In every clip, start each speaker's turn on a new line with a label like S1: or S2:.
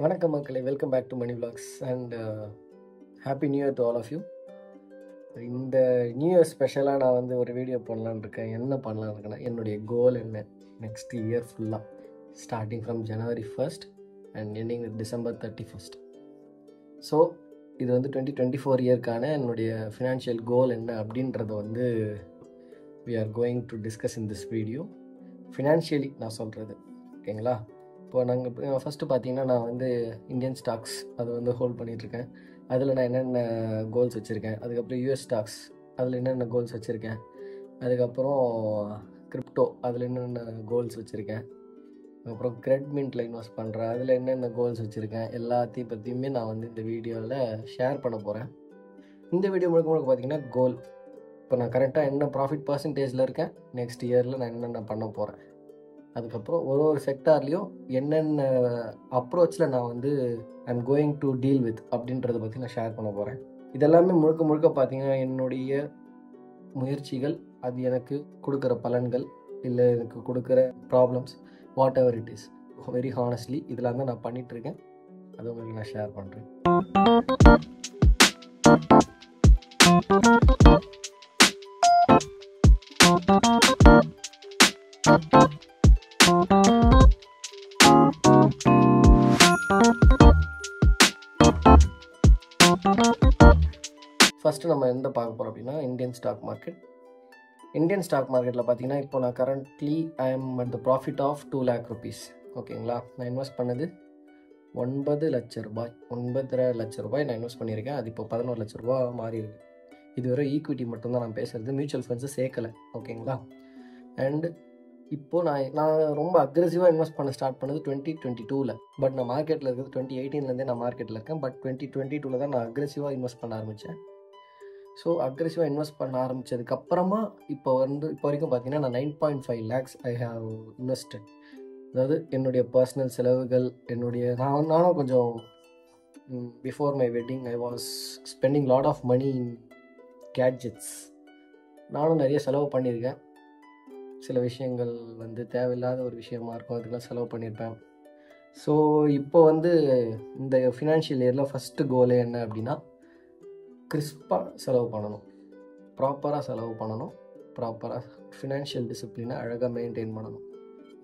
S1: வணக்கம் மக்களே, welcome back to money vlogs and happy new year to all of you. இந்த new year ஸ்பெஷலாக நான் வந்து ஒரு வீடியோ பண்ணலான்னு இருக்கேன். என்ன பண்ணலான்னு இருக்கேன்னா, என்னுடைய கோல் என்ன நெக்ஸ்ட் இயர் ஃபுல்லாக starting from January 1st and ending with December 31st. So இது வந்து 2024 இயர்க்கான என்னுடைய ஃபினான்ஷியல் கோல் என்ன அப்படின்றத வந்து we are going to discuss in this video. Financially நான் சொல்கிறது, ஓகேங்களா? இப்போ நாங்கள் ஃபஸ்ட்டு பார்த்தீங்கன்னா, நான் வந்து இந்தியன் ஸ்டாக்ஸ் அது வந்து ஹோல்ட் பண்ணிகிட்ருக்கேன். அதில் நான் என்னென்ன கோல்ஸ் வச்சுருக்கேன். அதுக்கப்புறம் யூஎஸ் ஸ்டாக்ஸ் அதில் என்னென்ன கோல்ஸ் வச்சுருக்கேன். அதுக்கப்புறம் கிரிப்டோ அதில் என்னென்ன கோல்ஸ் வச்சுருக்கேன். அதுக்கப்புறம் கிரெட்மின்ட்டில் இன்வெஸ்ட் பண்ணுறேன், அதில் என்னென்ன கோல்ஸ் வச்சுருக்கேன். எல்லாத்தையும் பற்றியுமே நான் வந்து இந்த வீடியோவில் ஷேர் பண்ண போகிறேன். இந்த வீடியோ முழுக்க முழுக்க பார்த்தீங்கன்னா கோல். இப்போ நான் கரெக்டாக என்ன ப்ராஃபிட் பர்சன்டேஜில் இருக்கேன், நெக்ஸ்ட் இயரில் நான் என்னென்ன பண்ண போகிறேன், அதுக்கப்புறம் ஒரு செக்டார்லேயும் என்னென்ன அப்ரோச்சில் நான் வந்து I'm going to deal with அப்படின்றத பற்றி நான் ஷேர் பண்ண போகிறேன். இதெல்லாமே முழுக்க முழுக்க பார்த்தீங்கன்னா என்னுடைய முயற்சிகள், அது எனக்கு கொடுக்குற பலன்கள், இல்லை எனக்கு கொடுக்குற problems, what ever it is. Very honestly இதெல்லாம் தான் நான் பண்ணிகிட்ருக்கேன். அது உங்களுக்கு நான் ஷேர் பண்ணுறேன். ஃபஸ்ட்டு நம்ம எந்த பார்க்க போகிறோம் அப்படின்னா, Indian stock market. Indian stock மார்க்கெட்டில் பார்த்தீங்கன்னா, இப்போ நான் currently I am at the profit of 2 lakh rupees. ஓகேங்களா? நான் இன்வெஸ்ட் பண்ணது 9 லட்ச ரூபாய், 9.5 லட்ச ரூபாய் நான் இன்வெஸ்ட் பண்ணியிருக்கேன். அது இப்போ 11 லட்ச ரூபா மாறி இருக்கு. இதுவரை ஈக்விட்டி மட்டும்தான் நான் பேசுகிறது, மியூச்சுவல் ஃபண்ட்ஸு சேர்க்கலை. ஓகேங்களா? அண்டு இப்போது நான் ரொம்ப அக்ரெசிவாக இன்வெஸ்ட் பண்ண ஸ்டார்ட் பண்ணது 2022. பட் நான் மார்க்கெட்டில் இருக்கிறது 2018 நான் மார்க்கெட்டில் இருக்கேன். பட் 2022 தான் நான் அக்ரெசிவாக இன்வெஸ்ட் பண்ண ஆரம்பித்தேன். ஸோ அக்ரெசிவாக இன்வெஸ்ட் பண்ண ஆரம்பித்ததுக்கப்புறமா இப்போ வரைக்கும் பார்த்தீங்கன்னா, நான் 9.5 lakhs ஐ ஹாவ் இன்வெஸ்டட். அதாவது என்னுடைய பர்சனல் செலவுகள், நானும் கொஞ்சம் before my wedding I was spending lot of money in gadgets. நானும் நிறைய செலவு பண்ணியிருக்கேன். சில விஷயங்கள் வந்து தேவையில்லாத ஒரு விஷயமா இருக்கும், அதுக்கெல்லாம் செலவு பண்ணியிருப்பேன். ஸோ இப்போ வந்து இந்த ஃபினான்ஷியல் இயரில் ஃபஸ்ட்டு கோலே என்ன அப்படின்னா, கிறிஸ்பாக செலவு பண்ணணும், ப்ராப்பராக செலவு பண்ணணும், ப்ராப்பராக ஃபினான்ஷியல் டிசிப்ளினை அழகாக மெயின்டைன் பண்ணணும்.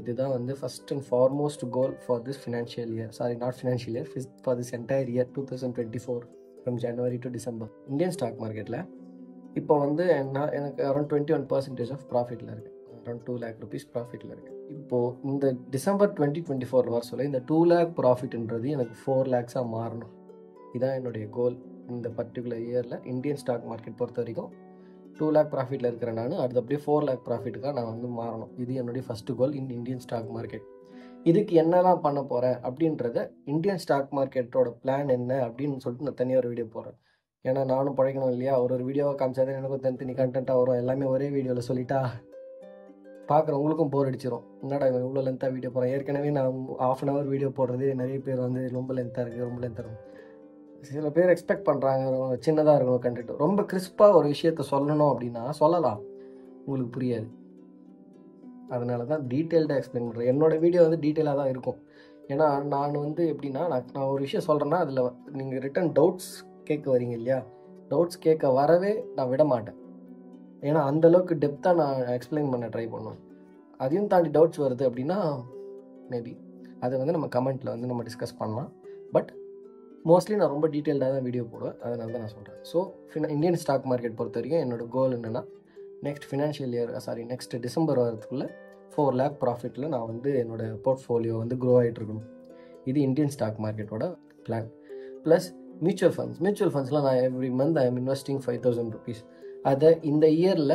S1: இதுதான் வந்து first and foremost goal for this financial year. Not financial year, for this entire year 2024 from January to December. Indian stock மார்க்கெட்டில் இப்போ வந்து எனக்கு அரௌண்ட் 21% ஆஃப் ப்ராஃபிட்டில் இருக்குது. அரௌண்ட் 2 lakh rupees ப்ராஃபிட்டில் இருக்குது. இப்போது இந்த டிசம்பர் 2024 வர சொல்ல இந்த 2 lakh ப்ராஃபிட்ன்றது எனக்கு 4 lakhs மாறணும். இதுதான் என்னுடைய கோல் இந்த பர்டிகுலர் இயரில். இந்தியன் ஸ்டாக் மார்க்கெட் பொறுத்த வரைக்கும் 2 lakh ப்ராஃபிட்டில் இருக்கிறேன் நான். அடுத்து அப்படியே 4 lakh ப்ராஃபிட்டுக்காக நான் வந்து மாறணும். இது என்னுடைய first goal in Indian stock market. இதுக்கு என்னெல்லாம் பண்ண போகிறேன் அப்படின்றத, இந்தியன் ஸ்டாக் மார்க்கெட்டோட பிளான் என்ன அப்படின்னு சொல்லிட்டு நான் தனியாக ஒரு வீடியோ போடுறேன். ஏன்னா நானும் பழைக்கணும் இல்லையா? ஒரு வீடியோவை காமிச்சாதான் எனக்கும் தனித்தனி கண்டென்ட்டாக வரும். எல்லாமே ஒரே வீடியோவில் சொல்லிட்டா பார்க்குறவங்களுக்கும் போர் அடிச்சிடும். என்னடா இவன் இவ்வளோ லென்த்தாக வீடியோ போகிறேன். ஏற்கனவே நான் 1/2 hour வீடியோ போடுறது நிறைய பேர் வந்து ரொம்ப லென்த்தாக இருக்கும். சில பேர் எக்ஸ்பெக்ட் பண்ணுறாங்க சின்னதாக இருக்கணும் கண்டென்ட். ரொம்ப கிறிஸ்பாக ஒரு விஷயத்த சொல்லணும் அப்படின்னா சொல்லலாம், உங்களுக்கு புரியாது. அதனால தான் டீட்டெயில்டாக எக்ஸ்பிளைன் பண்ணுறேன். என்னோடய வீடியோ வந்து டீட்டெயிலாக தான் இருக்கும். ஏன்னா நான் வந்து எப்படின்னா, நான் ஒரு விஷயம் சொல்கிறேன்னா அதில் நீங்கள் ரிட்டன் டவுட்ஸ் கேட்க வரீங்க இல்லையா? டவுட்ஸ் கேட்க வரவே நான் விட மாட்டேன். ஏன்னா அந்தளவுக்கு டெப்த்தாக நான் எக்ஸ்பிளைன் பண்ண ட்ரை பண்ணுவேன். அதையும் தாண்டி டவுட்ஸ் வருது அப்படின்னா மேபி அதை வந்து நம்ம கமெண்ட்டில் வந்து நம்ம டிஸ்கஸ் பண்ணலாம். பட் மோஸ்ட்லி நான் ரொம்ப டீட்டெயில்டாக தான் வீடியோ போடுவேன். அதனால தான் நான் சொல்கிறேன். ஸோ இந்தியன் ஸ்டாக் மார்க்கெட் பொறுத்த வரைக்கும் என்னோடய கோல் என்னென்னா, நெக்ஸ்ட் டிசம்பர் வரதுக்குள்ளே 4 lakh ப்ராஃபிட்டில் நான் வந்து என்னோடய போர்ட்ஃபோலியோ வந்து க்ரோ ஆகிட்ருக்கணும். இது இந்தியன் ஸ்டாக் மார்க்கெட்டோட பிளான். ப்ளஸ் மியூச்சுவல் ஃபண்ட்ஸில் நான் every month I am investing 5,000 rupees. அதை இந்த இயரில்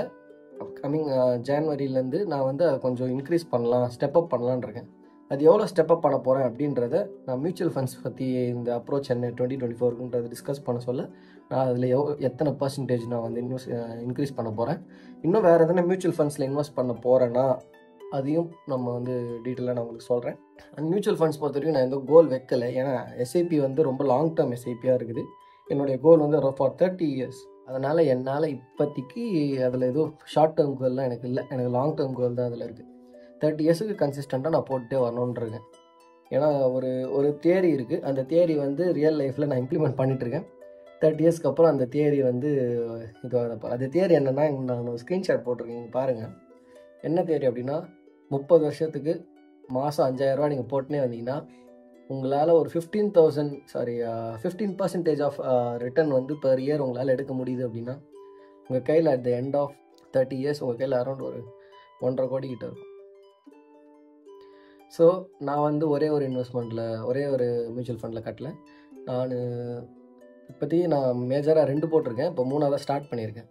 S1: கம்மிங் ஜான்வரியிலேருந்து நான் வந்து அதை கொஞ்சம் இன்க்ரீஸ் பண்ணலாம், ஸ்டெப்அப் பண்ணலான்னு இருக்கேன். அது எவ்வளோ ஸ்டெப்அப் பண்ண போகிறேன் அப்படின்றத நான் மியூச்சுவல் ஃபண்ட்ஸ் பற்றி இந்த அப்ரோச் என்ன 2024ன்றதை டிஸ்கஸ் பண்ண சொல்ல, நான் அதில் எத்தனை பர்சன்டேஜ் நான் வந்து இன்க்ரீஸ் பண்ண போகிறேன். இன்னும் வேறு எதனா மியூச்சுவல் ஃபண்ட்ஸில் இன்வெஸ்ட் பண்ண போகிறேன்னா அதையும் நம்ம வந்து டீட்டெயிலாக நான் உங்களுக்கு சொல்கிறேன். அண்ட் மியூச்சுவல் ஃபண்ட்ஸ் பொறுத்த வரைக்கும் நான் எந்த கோல் வைக்கலை. ஏன்னா எஸ்ஐபி வந்து ரொம்ப லாங் டேர்ம் எஸ்ஐபியாக இருக்குது. என்னுடைய கோல் வந்து ஃபார் 30 years. அதனால் என்னால் இப்போதைக்கு அதில் எதுவும் ஷார்ட் டேர்ம் கோல்லாம் எனக்கு இல்லை. எனக்கு லாங் டேர்ம் கோல் தான் அதில் இருக்குது. 30 yearsக்கு கன்சிஸ்டண்ட்டாக நான் போட்டுகிட்டே வரணுன்றிருக்கேன். ஏன்னா ஒரு ஒரு தியரி இருக்குது, அந்த தியரி வந்து ரியல் லைஃப்பில் நான் இம்ப்ளிமெண்ட் பண்ணிகிட்ருக்கேன். 30 இயர்ஸ்க்கு அப்புறம் அந்த தியரி வந்து இதுவாக அது தியரி என்னென்னா, நான் ஒரு ஸ்க்ரீன்ஷாட் போட்டிருக்கேன் பாருங்கள். என்ன தியரி அப்படின்னா, 30 வருஷத்துக்கு மாதம் 5000 நீங்கள் போட்டுனே வந்தீங்கன்னா உங்களால் ஒரு 15% ஆஃப் ரிட்டர்ன் வந்து பெர் இயர் உங்களால் எடுக்க முடியுது அப்படின்னா உங்கள் கையில் at the end of 30 years உங்கள் கையில் அரௌண்ட் ஒரு 1.5 கோடி கிட்ட இருக்கும். ஸோ நான் வந்து ஒரே ஒரு இன்வெஸ்ட்மெண்ட்டில் ஒரே ஒரு மியூச்சுவல் ஃபண்டில் கட்டல. நான் இப்போதைக்கு நான் மேஜராக 2 போட்டிருக்கேன், இப்போ 3ஆவது ஸ்டார்ட் பண்ணியிருக்கேன்.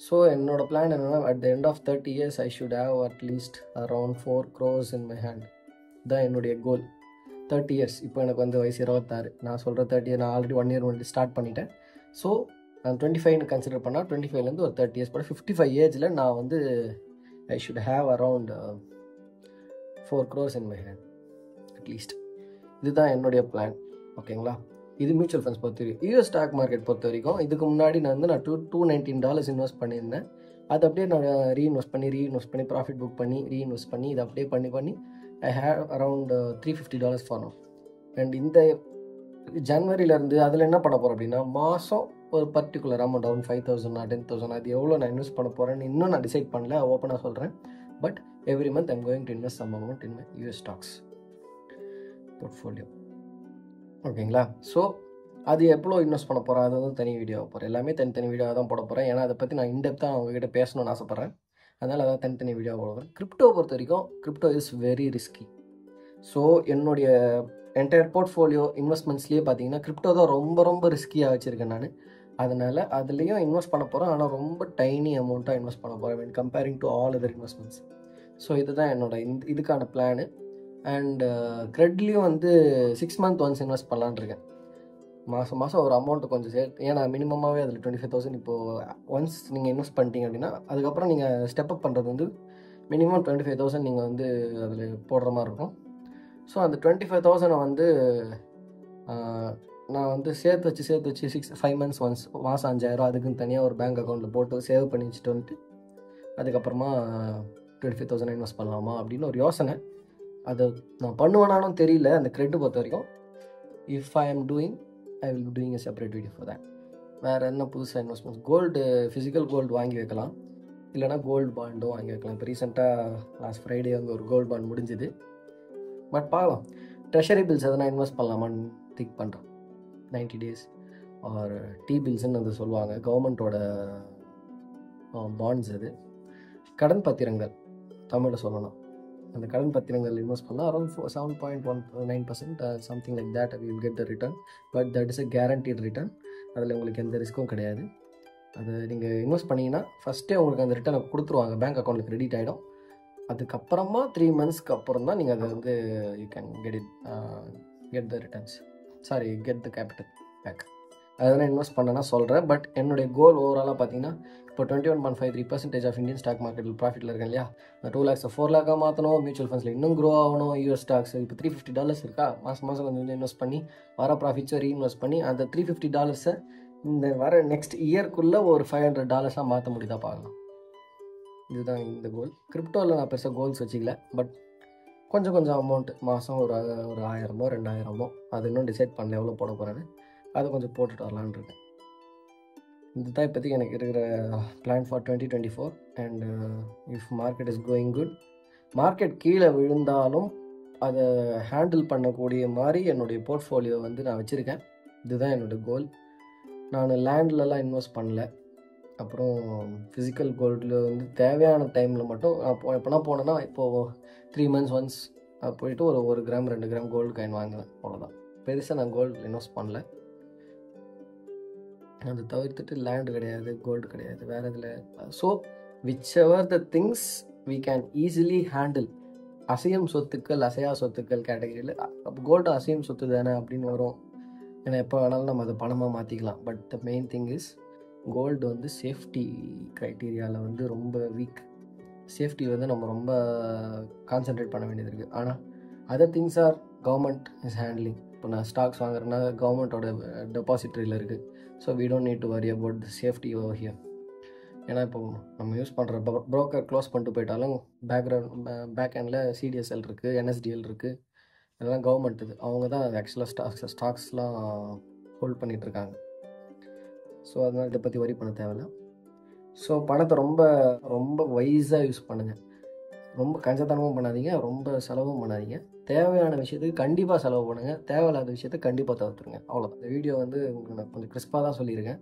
S1: ஸோ என்னோடய பிளான் என்னென்னா, at the end of 30 years I should have at least around 4 crores in my hand. இதுதான் என்னுடைய கோல். 30 இயர்ஸ். இப்போ எனக்கு வந்து வயசு 26. நான் சொல்கிற 30 நான் ஆல்ரெடி 1 year வந்து ஸ்டார்ட் பண்ணிட்டேன். ஸோ நான் 25 கன்சிடர் பண்ணால் 25லேருந்து ஒரு 30 இயர்ஸ் போட 55 ஏஜில் நான் வந்து ஐ should have around 4 crores in my hand at least. இதுதான் என்னுடைய பிளான். ஓகேங்களா? இது மியூச்சுவல் ஃபண்ட்ஸ் பொறுத்த வரைக்கும். யூஎஸ் ஸ்டாக் மார்க்கெட் பொறுத்த வரைக்கும் இதுக்கு முன்னாடி நான் $219 இன்வெஸ்ட் பண்ணியிருந்தேன். அது அப்படியே நான் ரீஇன்வெஸ்ட் பண்ணி ப்ராஃபிட் புக் பண்ணி ரீஇன்வெஸ்ட் பண்ணி இதை அப்படியே பண்ணி I have around $350 for now. And இந்த ஜனவரியிலேருந்து அதில் என்ன பண்ண போகிறேன் அப்படின்னா, மாதம் ஒரு பர்டிகுலர் அமௌண்ட் அரௌண்ட் 5,000 10,000 அது எவ்வளோ நான் இன்வெஸ்ட் பண்ண போகிறேன்னு இன்னும் நான் டிசைட் பண்ணல, ஓப்பனாக சொல்கிறேன். But every month I'm going to invest some amount in my US stocks portfolio. ஓகேங்களா? ஸோ அது எவ்வளோ இன்வெஸ்ட் பண்ண போகிறேன் அது வந்து தனி வீடியோ போகிறேன். எல்லாமே தனித்தனி வீடியோவாக தான் போட போகிறேன். ஏன்னா அதை பற்றி நான் இன்டெப்த்தாக உங்ககிட்ட பேசணும்னு ஆசைப்பட்றேன். அதனால் அதான் தனித்தனி வீடியோ போடுவேன். கிரிப்டோ பொறுத்த வரைக்கும் crypto is very risky. So என்னுடைய என்டையர் போர்ட்ஃபோலியோ இன்வெஸ்ட்மெண்ட்ஸ்லேயே பார்த்தீங்கன்னா கிரிப்டோ தான் ரொம்ப ரொம்ப ரிஸ்கியாக வச்சுருக்கேன் நான். அதனால் அதுலேயும் இன்வெஸ்ட் பண்ண போகிறேன், ஆனால் ரொம்ப டைனி அமௌண்ட்டாக இன்வெஸ்ட் பண்ண போகிறேன் when comparing to all other investments. So இதுதான் இதுக்கான பிளானு. அண்ட் க்ரெட்லேயும் வந்து 6 month ஒன்ஸ் இன்வெஸ்ட் பண்ணலான்னு இருக்கேன். மாதம் ஒரு அமௌண்ட்டு கொஞ்சம் ஏன்னா மினிமமாகவே அதில் 25,000 இப்போது ஒன்ஸ் நீங்கள் இன்வெஸ்ட் பண்ணிட்டீங்க அப்படின்னா அதுக்கப்புறம் நீங்கள் ஸ்டெப் அப் பண்ணுறது வந்து மினிமம் 25,000 நீங்கள் வந்து அதில் போடுற மாதிரி இருக்கும். ஸோ அந்த 25,000 வந்து நான் வந்து சேர்த்து வச்சு 5 months ஒன்ஸ் மாதம் 5,000 அதுக்குன்னு தனியாக ஒரு பேங்க் அக்கௌண்ட்டில் போட்டு சேவ் பண்ணி வச்சுட்டு வந்துட்டு அதுக்கப்புறமா 25,000 இன்வெஸ்ட் பண்ணலாமா அப்படின்னு ஒரு யோசனை. அதை நான் பண்ணுவேனாலும் தெரியல. அந்த கிரெடிட் பொறுத்த வரைக்கும் if I am doing I will doing a separate video for that. வேறு என்ன புதுசாக இன்வெஸ்ட்மெண்ட்ஸ், கோல்டு ஃபிசிக்கல் கோல்டு வாங்கி வைக்கலாம், இல்லைனா கோல்டு பாண்டும் வாங்கி வைக்கலாம். இப்போ ரீசெண்டாக லாஸ்ட் ஃப்ரைடே வந்து ஒரு கோல்டு பாண்ட் முடிஞ்சுது. பட் பார்க்கலாம், ட்ரெஷரி பில்ஸ் எதனா இன்வெஸ்ட் பண்ணலாமான்னு திங்க் பண்ணுறேன். 90 days ஆர் டி பில்ஸ்ன்னு வந்து சொல்லுவாங்க, கவர்மெண்ட்டோட பாண்ட்ஸ். அது கடன் பத்திரங்கள் தமிழில் சொல்லணும். அந்த கடன் பத்திரங்கள் இன்வெஸ்ட் பண்ணால் around 7.19% something like that we will get the return. But that is a guaranteed return. அதில் உங்களுக்கு எந்த ரிஸ்க்கும் கிடையாது. அது நீங்கள் இன்வெஸ்ட் பண்ணிங்கன்னா ஃபஸ்ட்டே உங்களுக்கு அந்த ரிட்டர்னை கொடுத்துருவாங்க, பேங்க் அக்கௌண்ட்டில் கிரெடிட் ஆகிடும். அதுக்கப்புறமா 3 monthsக்கு அப்புறம் தான் நீங்கள் அதை வந்து you can get the returns, get the capital back. அதெல்லாம் இன்வெஸ்ட் பண்ணனா சொல்கிறேன். பட் என்னுடைய கோல் ஓவராலாக பார்த்தீங்கன்னா இப்போ 21.53% ஆஃப் இந்தியன் ஸ்டாக் மார்க்கெட்டில் ப்ராஃபிட்டில் இருக்கேன் இல்லையா, 2 lakhs 4 lakh மாற்றணும். மியூச்சுவல் ஃபண்ட்ஸில் இன்னும் க்ரோ ஆகணும். யூஎஸ் ஸ்டாக்ஸ் இப்போ $350 இருக்கா, மாதம் கொஞ்சம் இன்வெஸ்ட் பண்ணி வர ப்ராஃபிட்ஸை ரீஇன்வெஸ்ட் பண்ணி அந்த $350 இந்த வர நெக்ஸ்ட் இயர்க்குள்ளே ஒரு $500 மாற்ற முடியுதா பார்க்கலாம். இதுதான் இந்த கோல். கிரிப்டோவில் நான் பெருசாக கோல்ஸ் வச்சுக்கல. பட் கொஞ்சம் அமௌண்ட் மாதம் ஒரு 1000 2000 அது இன்னும் டிசைட் பண்ணல எவ்வளோ போட போகிறேன்னு. அதை கொஞ்சம் போட்டுட்டு வரலான்னு இருக்கேன். இதுதான் இப்போதைக்கு எனக்கு இருக்கிற plan for 2024. And if market is going good, market கீழே விழுந்தாலும் அதை ஹேண்டில் பண்ணக்கூடிய மாதிரி என்னுடைய போர்ட்ஃபோலியோ வந்து நான் வச்சுருக்கேன். இதுதான் என்னோடய கோல். நான் லேண்ட்லலாம் இன்வெஸ்ட் பண்ணல. அப்புறம் ஃபிசிக்கல் கோல்டில் வந்து தேவையான டைமில் மட்டும் எப்போனா போனேன்னா இப்போது 3 months ஒன்ஸ் போயிட்டு ஒரு 1 கிராம் 2 கிராம் கோல்டு காயின் வாங்குவேன், அவ்வளோதான். பெருசாக நான் கோல்டு இன்வெஸ்ட் பண்ணல. அது தவிர்த்துட்டு லேண்டு கிடையாது, கோல்டு கிடையாது, வேறு இதில். So whichever the things we can easily handle. அசையும் சொத்துக்கள் அசையா சொத்துக்கள் கேட்டகரியில் அப்போ கோல்டு அசையும் சொத்து தானே அப்படின்னு வரும். ஏன்னா எப்போ வேணாலும் நம்ம அதை பணமாக மாற்றிக்கலாம். But the main thing is gold வந்து சேஃப்டி க்ரைட்டீரியாவில் வந்து ரொம்ப வீக். சேஃப்டி வந்து நம்ம ரொம்ப கான்சென்ட்ரேட் பண்ண வேண்டியது இருக்குது. ஆனால் other things are government is handling. இப்போ நான் ஸ்டாக்ஸ் வாங்குறேன்னா கவர்மெண்ட்டோட டெபாசிட்ரியில் இருக்குது. So we don't need to worry about the safety over here. ஏன்னா இப்போது நம்ம யூஸ் பண்ணுற ப்ரோக்கர் க்ளோஸ் பண்ணிட்டு போயிட்டாலும் பேக் ஹேண்டில் சிடிஎஸ்எல் இருக்குது, என்எஸ்டிஎல் இருக்குது, அதெல்லாம் கவர்மெண்ட் இது, அவங்க தான் அது ஆக்சுவலாக ஸ்டாக்ஸ்லாம் ஹோல்ட் பண்ணிகிட்ருக்காங்க. ஸோ அதனால் இதை பற்றி வரி பண்ண தேவையில்ல. ஸோ பணத்தை ரொம்ப ரொம்ப வைஸாக யூஸ் பண்ணுங்கள். ரொம்ப கஞ்சத்தனமும் பண்ணாதீங்க, ரொம்ப செலவும் பண்ணாதீங்க. தேவையான விஷயத்துக்கு கண்டிப்பாக செலவு பண்ணுங்கள், தேவையில்லாத விஷயத்தை கண்டிப்பாக தவிர்த்துருங்க. அவ்வளோதான். இந்த வீடியோ வந்து உங்களுக்கு நான் கொஞ்சம் கிறிஸ்பாக தான் சொல்லியிருக்கேன்.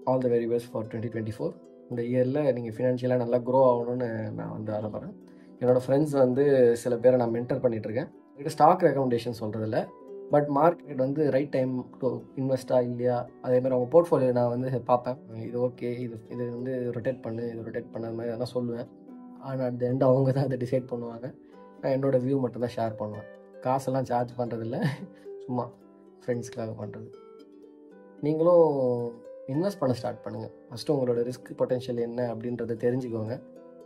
S1: All the very best for 2024. இந்த இயரில் நீங்கள் ஃபினான்ஷியலாக நல்லா க்ரோ ஆகணும்னு நான் வந்து ஆசைப்பட்றேன். என்னோடய ஃப்ரெண்ட்ஸ் வந்து சில பேரை நான் மென்டர் பண்ணிகிட்ருக்கேன். என்கிட்ட ஸ்டாக் ரெக்கமெண்டேஷன் சொல்கிறதில்ல, பட் மார்க்கெட் வந்து ரைட் டைம் டு இன்வெஸ்ட்டாக இல்லையா, அதேமாதிரி அவங்க போர்ட்ஃபோலியோ நான் வந்து பார்ப்பேன். இது ஓகே, இது வந்து ரொட்டேட் பண்ணு, இது ரொட்டேட் பண்ண மாதிரி அதெல்லாம் சொல்லுவேன். ஆனால் அட் த எண்ட் அவங்க தான் அதை டிசைட் பண்ணுவாங்க. நான் என்னோடய வியூ மட்டும் தான் ஷேர் பண்ணுவேன். காசெல்லாம் சார்ஜ் பண்ணுறதில்ல, சும்மா ஃப்ரெண்ட்ஸ்க்காக பண்ணுறது. நீங்களும் இன்வெஸ்ட் பண்ண ஸ்டார்ட் பண்ணுங்கள். ஃபஸ்ட்டு உங்களோட ரிஸ்க் பொட்டென்ஷியல் என்ன அப்படின்றத தெரிஞ்சுக்கோங்க.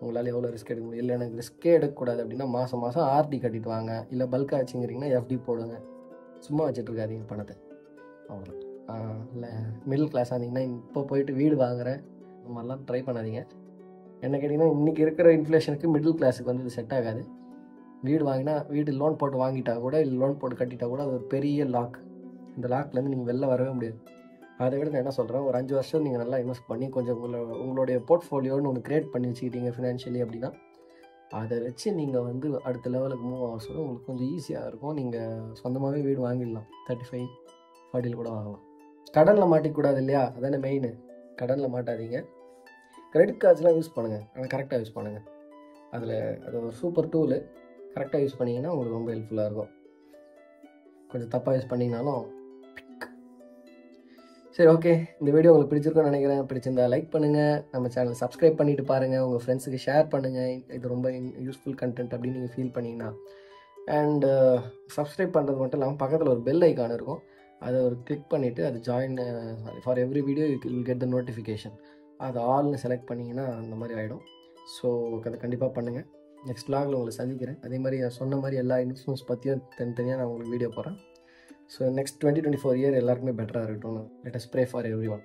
S1: உங்களால் எவ்வளோ ரிஸ்க் எடுக்க முடியும். இல்லை எனக்கு ரிஸ்க்கே எடுக்கக்கூடாது அப்படின்னா மாதம் ஆர்டி கட்டிட்டு வாங்க. இல்லை பல்காக வச்சுங்கிறீங்கன்னா எஃப்டி போடுங்க. சும்மா வச்சுட்ருக்காதீங்க பணத்தை. அவ்வளோ இல்லை மிடில் கிளாஸாக இருந்தீங்கன்னா இப்போ போயிட்டு வீடு வாங்குகிறேன் இந்த மாதிரிலாம் ட்ரை பண்ணாதீங்க. என்ன கேட்டிங்கன்னா இன்றைக்கி இருக்கிற இன்ஃப்ளேஷனுக்கு மிடில் கிளாஸுக்கு வந்து இது செட் ஆகாது. வீடு வாங்கினா, வீடு லோன் போட்டு வாங்கிட்டா கூட, இல்லை லோன் போட்டு கட்டிட்டா கூட அது ஒரு பெரிய லாக். இந்த லாக்லேருந்து நீங்கள் வெளில வரவே முடியாது. அதை விட நான் என்ன சொல்கிறேன், ஒரு 5 வருஷம் நீங்கள் நல்லா இன்வெஸ்ட் பண்ணி கொஞ்சம் உங்களுடைய போர்ட்ஃபோலியோன்னு ஒன்று க்ரியேட் பண்ணி வச்சுக்கிட்டீங்க ஃபினான்ஷியலி அப்படின்னா, அதை வச்சு நீங்கள் வந்து அடுத்த லெவலுக்கு மூவ் ஆக சொல்ல உங்களுக்கு கொஞ்சம் ஈஸியாக இருக்கும். நீங்கள் சொந்தமாகவே வீடு வாங்கிடலாம். 35, 40 கூட வாங்கலாம். கடனில் மாட்டிக்கூடாது இல்லையா, அதானே மெயின். கடனில் மாட்டாதீங்க. கிரெடிட் கார்ட்ஸ்லாம் யூஸ் பண்ணுங்கள், ஆனால் கரெக்டாக யூஸ் பண்ணுங்கள். அது ஒரு சூப்பர் டூலு. கரெக்டாக யூஸ் பண்ணிங்கன்னா உங்களுக்கு ரொம்ப ஹெல்ப்ஃபுல்லாக இருக்கும். கொஞ்சம் தப்பாக யூஸ் பண்ணிங்கனாலும் சரி. ஓகே, இந்த வீடியோ உங்களுக்கு பிடிச்சிருக்கும்னு நினைக்கிறேன். பிடிச்சிருந்தா லைக் பண்ணுங்கள், நம்ம சேனலை சப்ஸ்கிரைப் பண்ணிவிட்டு பாருங்கள், உங்கள் ஃப்ரெண்ட்ஸுக்கு ஷேர் பண்ணுங்கள். இது ரொம்ப யூஸ்ஃபுல் கண்டென்ட் அப்படின்னு நீங்கள் ஃபீல் பண்ணிங்கன்னா. அண்டு சப்ஸ்கிரைப் பண்ணுறது மட்டும் இல்லாமல் பக்கத்தில் ஒரு பெல் ஐக்கான் இருக்கும், அதை ஒரு கிளிக் பண்ணிவிட்டு அது join for every video you will get the notification. அது ஆல்னு செலக்ட் பண்ணிங்கன்னா அந்த மாதிரி ஆகிடும். ஸோ அதை கண்டிப்பாக பண்ணுங்கள். நெக்ஸ்ட் vlogல உங்களை சந்திக்கிறேன். அதே மாதிரி நான் சொன்ன மாதிரி எல்லா இன்வெஸ்ட்மெண்ட்ஸ் பற்றியும் தனித்தனியாக நான் உங்களுக்கு வீடியோ போடுறேன். ஸோ நெக்ஸ்ட் 2024 இயர் எல்லாருக்குமே பெட்டராக இருக்கட்டும். Let us pray for everyone.